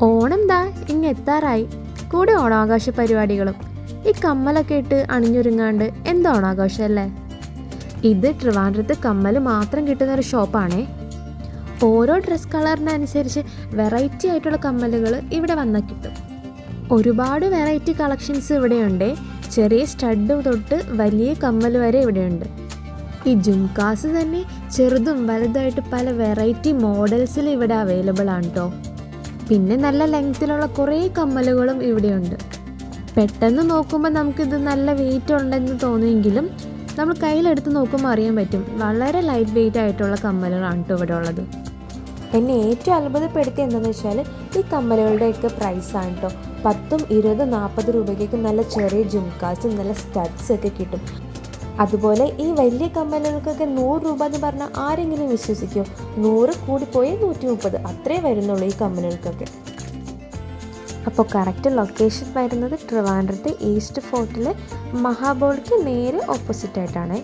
ഓണം ദാ എത്താറായി. കൂടെ ഓണാഘോഷ പരിപാടികളും. ഈ കമ്മലൊക്കെ ഇട്ട് അണിഞ്ഞൊരുങ്ങാണ്ട് എന്താ ഓണാഘോഷം അല്ലേ? ഇത് ട്രിവാൻഡ്രത്ത് കമ്മൽ മാത്രം കിട്ടുന്നൊരു ഷോപ്പാണേ. ഓരോ ഡ്രസ് കളറിനനുസരിച്ച് വെറൈറ്റി ആയിട്ടുള്ള കമ്മലുകൾ ഇവിടെ വന്നാൽ കിട്ടും. ഒരുപാട് വെറൈറ്റി കളക്ഷൻസ് ഇവിടെയുണ്ട്. ചെറിയ സ്റ്റഡ് തൊട്ട് വലിയ കമ്മൽ വരെ ഇവിടെയുണ്ട്. ഈ ജുംകാസ് തന്നെ ചെറുതും വലുതായിട്ട് പല വെറൈറ്റി മോഡൽസിൽ ഇവിടെ അവൈലബിൾ ആണ് കേട്ടോ. പിന്നെ നല്ല ലെങ്ത്തിലുള്ള കുറേ കമ്മലുകളും ഇവിടെയുണ്ട്. പെട്ടെന്ന് നോക്കുമ്പോൾ നമുക്കിത് നല്ല വെയിറ്റ് ഉണ്ടെന്ന് തോന്നുമെങ്കിലും നമ്മൾ കയ്യിലെടുത്ത് നോക്കുമ്പോൾ അറിയാൻ പറ്റും വളരെ ലൈറ്റ് വെയിറ്റ് ആയിട്ടുള്ള കമ്മലുകളാണ് കേട്ടോ ഇവിടെ ഉള്ളത്. എന്നെ ഏറ്റവും അത്ഭുതപ്പെടുത്തിയത് എന്താണെന്ന് വെച്ചാൽ ഈ കമ്മലുകളുടെയൊക്കെ പ്രൈസാണ് കേട്ടോ. 10, 20, 40 രൂപയ്ക്കൊക്കെ നല്ല ചെറിയ ജുംകാസും നല്ല സ്റ്റഡ്സ് ഒക്കെ കിട്ടും. അതുപോലെ ഈ വലിയ കമ്മലുകൾക്കൊക്കെ 100 രൂപ എന്ന് പറഞ്ഞാൽ ആരെങ്കിലും വിശ്വസിക്കുമോ? 100 കൂടിപ്പോയി 130 അത്രേ വരുന്നുള്ളൂ ഈ കമ്മലുകൾക്കൊക്കെ. അപ്പോൾ കറക്റ്റ് ലൊക്കേഷൻ വരുന്നത് ട്രിവാൻഡ്രത്തെ ഈസ്റ്റ് ഫോർട്ടിലെ മഹാബോളിക്ക് നേരെ ഓപ്പോസിറ്റായിട്ടാണ്.